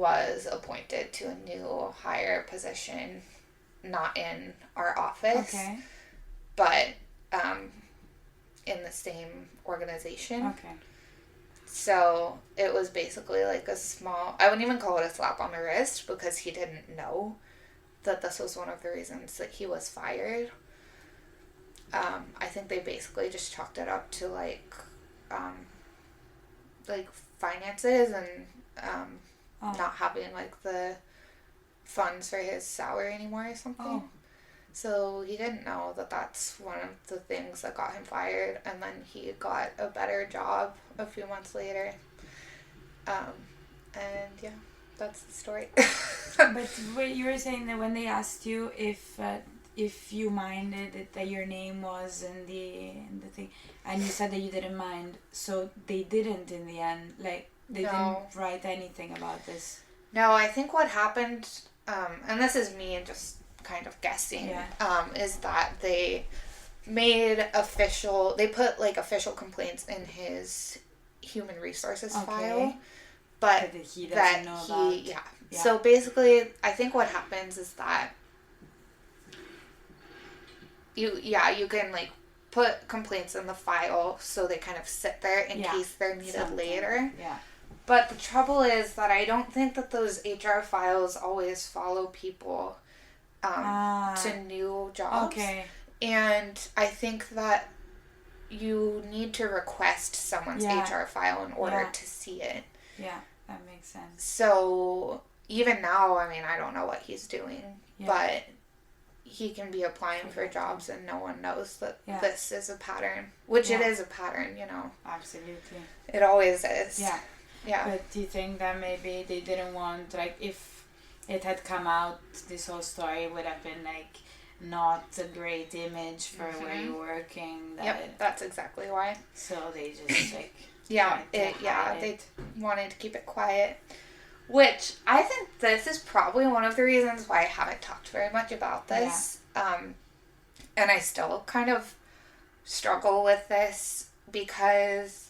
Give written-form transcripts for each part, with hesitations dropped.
was appointed to a new higher position, not in our office, but in the same organization. Okay. So it was basically like a small, I wouldn't even call it a slap on the wrist, because he didn't know that this was one of the reasons that he was fired. I think they basically just chalked it up to like finances and not having like the funds for his salary anymore or something. Oh. So he didn't know that that's one of the things that got him fired, and then he got a better job a few months later. And yeah, that's the story. But wait, you were saying that when they asked you if you minded that your name was in the thing, and you said that you didn't mind, so they didn't in the end, like they didn't write anything about this. No, I think what happened, and this is me just kind of guessing, is that they made they put like official complaints in his human resources file, but he doesn't know about. Yeah. So basically, I think what happens is that you can like put complaints in the file so they kind of sit there in case they're needed later. Yeah. But the trouble is that I don't think that those HR files always follow people to new jobs. Okay. And I think that you need to request someone's HR file in order to see it. Yeah, that makes sense. So even now, I mean, I don't know what he's doing, but he can be applying for jobs and no one knows that this is a pattern, which it is a pattern, you know. Absolutely. It always is. Yeah. Yeah. But do you think that maybe they didn't want, like, if it had come out, this whole story would have been, like, not a great image for where you're working? That's exactly why. So they just, like... they wanted to keep it quiet. Which, I think this is probably one of the reasons why I haven't talked very much about this. And I still kind of struggle with this because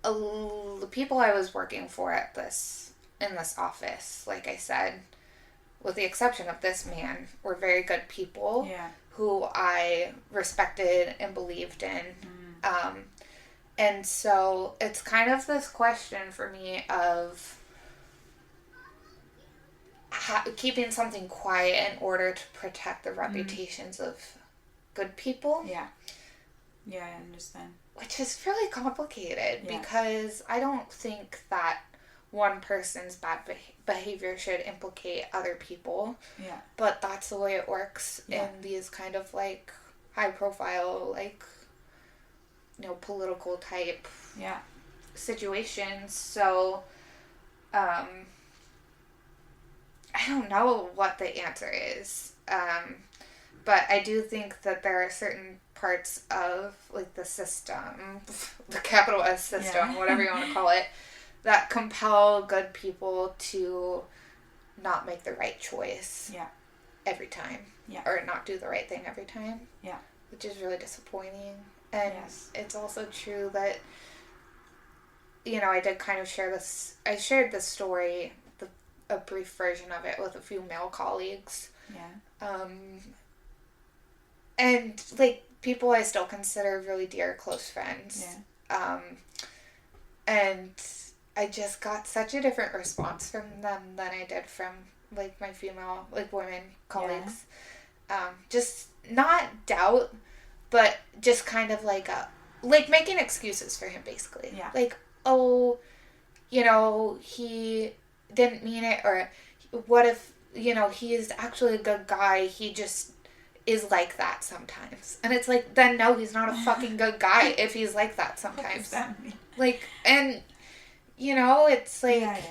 the people I was working for in this office, like I said, with the exception of this man, were very good people who I respected and believed in. And so it's kind of this question for me of keeping something quiet in order to protect the reputations of good people. Yeah. Yeah, I understand. Which is really complicated because I don't think that one person's bad behavior should implicate other people. Yeah. But that's the way it works in these kind of like high profile, like, you know, political type situations. So, I don't know what the answer is. But I do think that there are certain parts of like the system, the capital S system, whatever you want to call it, that compel good people to not make the right choice every time. Or not do the right thing every time. Which is really disappointing. And it's also true that, you know, I did kind of share this. I shared this story, a brief version of it, with a few male colleagues. And, like, people I still consider really dear, close friends. And I just got such a different response from them than I did from, like, my female, like, women colleagues. Just not doubt, but just kind of like making excuses for him, basically. Like, oh, you know, he didn't mean it, or what if, you know, he is actually a good guy, he just is like that sometimes. And it's like, then no, he's not a fucking good guy if he's like that sometimes. What does that mean? Like, and, you know, it's like,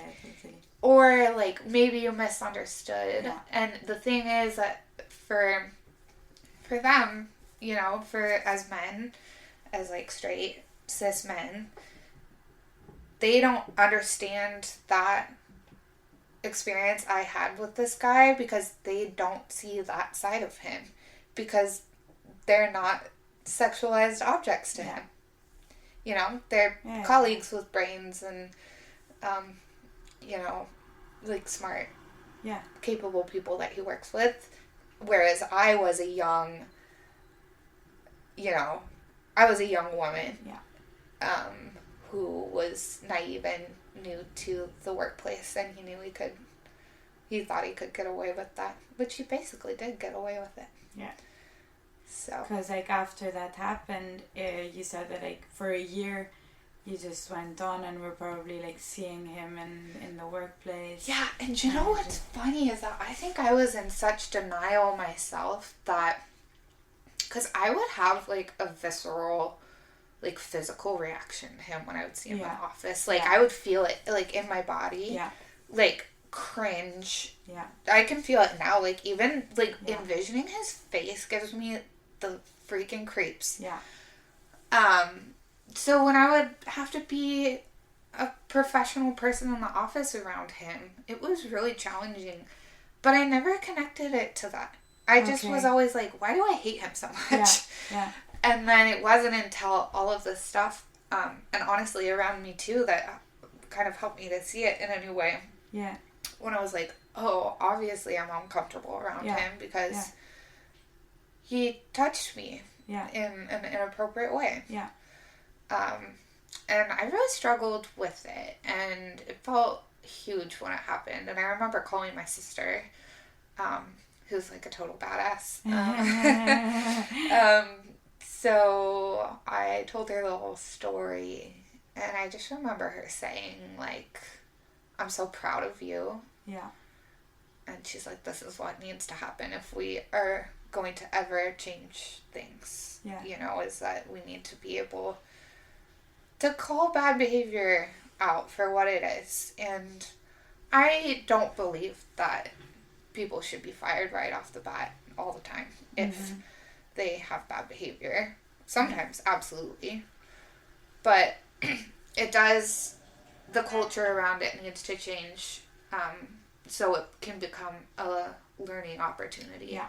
or like, maybe you misunderstood. And the thing is that for them, you know, as men, as like straight cis men, they don't understand that experience I had with this guy because they don't see that side of him, because they're not sexualized objects to him. You know, they're colleagues with brains and you know, like smart, yeah, capable people that he works with. Whereas I was a young, you know, I was a young woman, who was naive and new to the workplace, and he knew he thought he could get away with that, which he basically did get away with it. Yeah. So. Because, like, after that happened, you said that, like, for a year, you just went on and were probably, like, seeing him in the workplace. Yeah, and you know what's funny is that I think I was in such denial myself that, because I would have, like, a visceral, like, physical reaction to him when I would see him in the office. Like, I would feel it, like, in my body. Yeah. Like, cringe. Yeah. I can feel it now. Like, even, like, envisioning his face gives me the freaking creeps. Yeah. So when I would have to be a professional person in the office around him, it was really challenging. But I never connected it to that. I just was always like, why do I hate him so much? Yeah. And then it wasn't until all of this stuff, and honestly around me too, that kind of helped me to see it in a new way. Yeah. When I was like, oh, obviously I'm uncomfortable around him because he touched me in an inappropriate way. Yeah. And I really struggled with it, and it felt huge when it happened. And I remember calling my sister, who's like a total badass. So I told her the whole story, and I just remember her saying, like, I'm so proud of you. Yeah. And she's like, this is what needs to happen if we are going to ever change things. Yeah. You know, is that we need to be able to call bad behavior out for what it is. And I don't believe that people should be fired right off the bat all the time if they have bad behavior. Sometimes, absolutely. But it does, the culture around it needs to change, so it can become a learning opportunity. Yeah.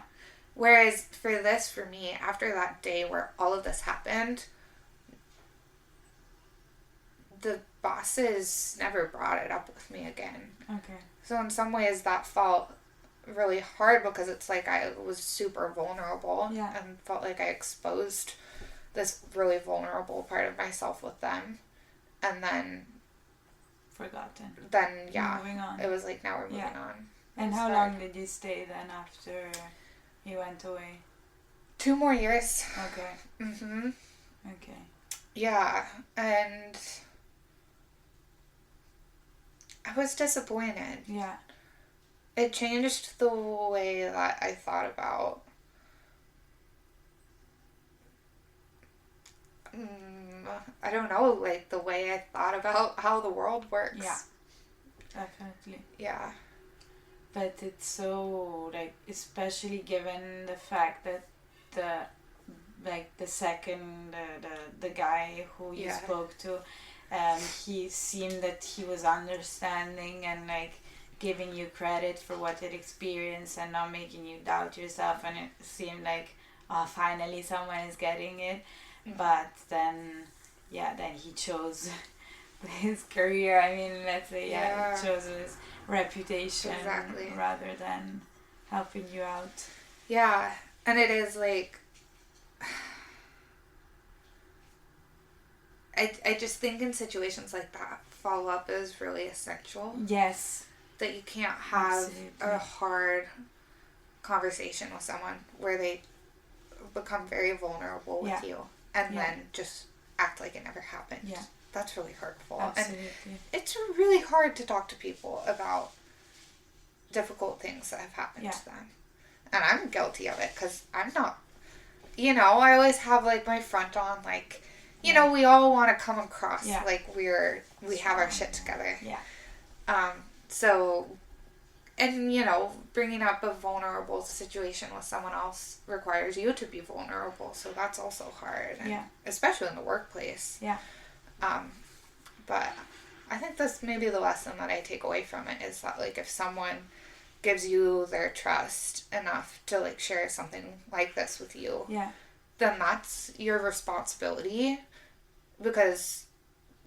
Whereas for me, after that day where all of this happened, the bosses never brought it up with me again. Okay. So in some ways that felt really hard because it's like I was super vulnerable and felt like I exposed this really vulnerable part of myself with them. And then forgotten. Then moving on. It was like now we're moving on. And how long did you stay then after he went away? 2 more years. Okay. Okay. Yeah, and I was disappointed. Yeah. It changed the way that I thought about I don't know, like the way I thought about how the world works. Yeah. Definitely. Yeah. But it's so, like, especially given the fact that the second, the guy who you spoke to, he seemed that he was understanding and, like, giving you credit for what he'd experienced and not making you doubt yourself, and it seemed like, oh, finally someone is getting it. But then he chose his career. I mean, let's say, chose his reputation rather than helping you out. Yeah, and it is like, I just think in situations like that, follow-up is really essential. Yes. That you can't have a hard conversation with someone where they become very vulnerable with you and then just act like it never happened. Yeah. That's really hurtful. Absolutely. And it's really hard to talk to people about difficult things that have happened to them. And I'm guilty of it because I'm not, I always have like my front on, like, we all want to come across like we have our shit together. Yeah. So, and bringing up a vulnerable situation with someone else requires you to be vulnerable. So that's also hard. And especially in the workplace. Yeah. But I think that's maybe the lesson that I take away from it is that, like, if someone gives you their trust enough to, like, share something like this with you, then that's your responsibility, because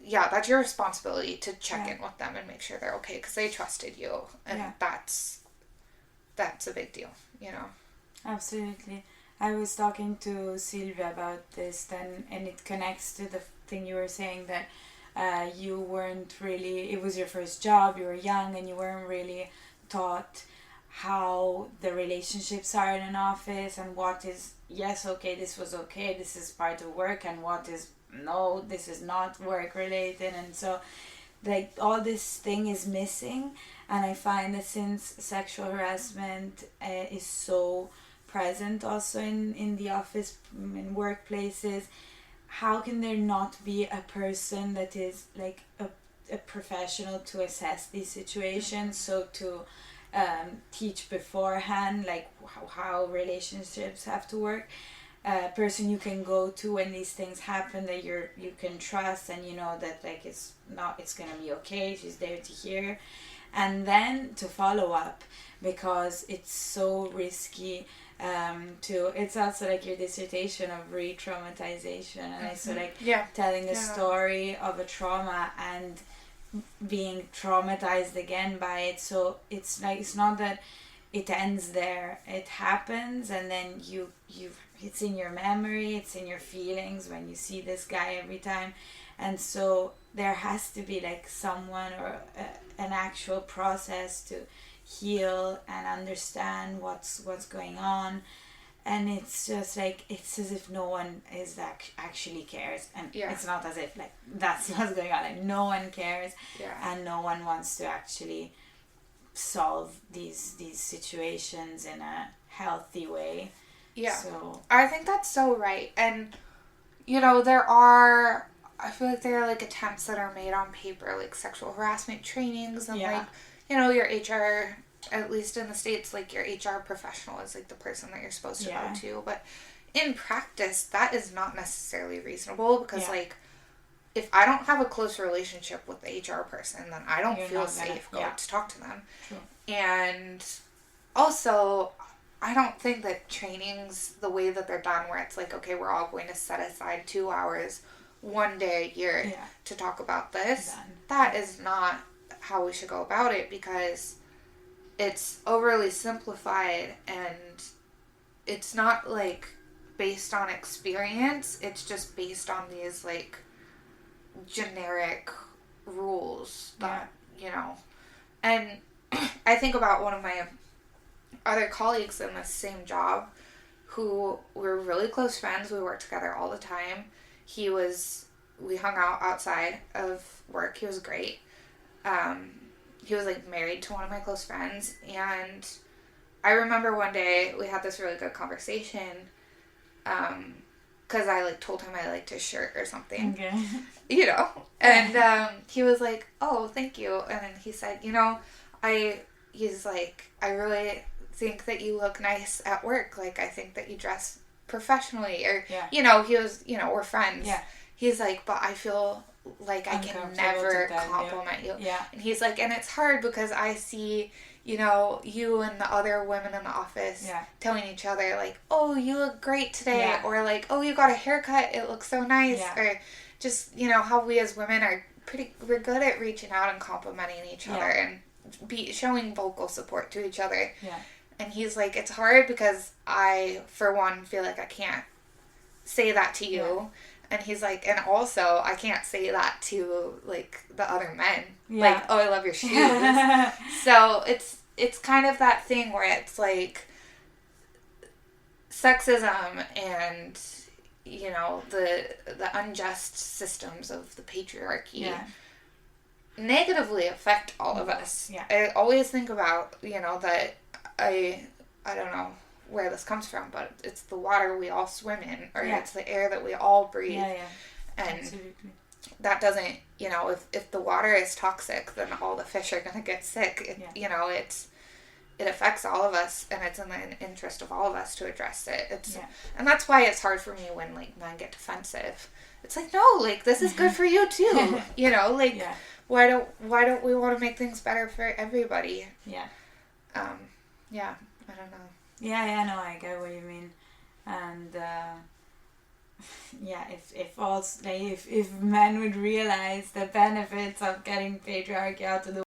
that's your responsibility to check in with them and make sure they're okay because they trusted you, and that's a big deal, Absolutely. I was talking to Sylvia about this then, and it connects to the thing you were saying that you weren't really, it was your first job, you were young, and you weren't really taught how the relationships are in an office and what is, yes, okay, this was okay, this is part of work, and what is, no, this is not work related. And so like all this thing is missing, and I find that since sexual harassment is so present also in the office, in workplaces, how can there not be a person that is like a professional to assess these situations, so to teach beforehand like how relationships have to work, a person you can go to when these things happen that you can trust, and you know that like it's gonna be okay, she's there to hear, and then to follow up, because it's so risky it's also like your dissertation of retraumatization, and I so like telling a story of a trauma and being traumatized again by it. So it's like, it's not that it ends there, it happens, and then you it's in your memory, it's in your feelings when you see this guy every time. And so there has to be like someone or an actual process to heal and understand what's going on. And it's just like, it's as if no one is actually cares, and it's not as if like that's what's going on, like no one cares, and no one wants to actually solve these situations in a healthy way. So I think that's so right. And I feel like there are like attempts that are made on paper, like sexual harassment trainings, and like your HR, at least in the States, like your HR professional is like the person that you're supposed to go to. But in practice, that is not necessarily reasonable, because like if I don't have a close relationship with the HR person, then I don't feel safe going to talk to them. True. And also, I don't think that trainings, the way that they're done, where it's like, okay, we're all going to set aside 2 hours one day a year to talk about this, that is not how we should go about it, because it's overly simplified, and it's not like based on experience, it's just based on these like generic rules that and I think about one of my other colleagues in the same job who were really close friends. We worked together all the time. We hung out outside of work. He was great. He was like married to one of my close friends, and I remember one day we had this really good conversation, because I like told him I liked his shirt or something, and he was like, "Oh, thank you," and then he said, he's like, "I really think that you look nice at work. Like, I think that you dress professionally," or he was, we're friends. He's like, "But I feel like I can never compliment you." And he's like, and it's hard because I see, you and the other women in the office telling each other like, "Oh, you look great today," or like, "Oh, you got a haircut, it looks so nice," or just, how we as women are we're good at reaching out and complimenting each other and showing vocal support to each other. And he's like, it's hard because I, for one, feel like I can't say that to you. And he's like, and also I can't say that to like the other men. Like, "Oh, I love your shoes." So it's kind of that thing where it's like sexism and the unjust systems of the patriarchy negatively affect all of us. I always think about that I don't know where this comes from, but it's the water we all swim in, or it's the air that we all breathe. And absolutely. That doesn't, if the water is toxic, then all the fish are going to get sick. It affects all of us, and it's in the interest of all of us to address it. And that's why it's hard for me when like men get defensive. It's like, no, like this is good for you too. Why don't we want to make things better for everybody? I don't know. No, I get what you mean. And yeah, if men would realize the benefits of getting patriarchy out of the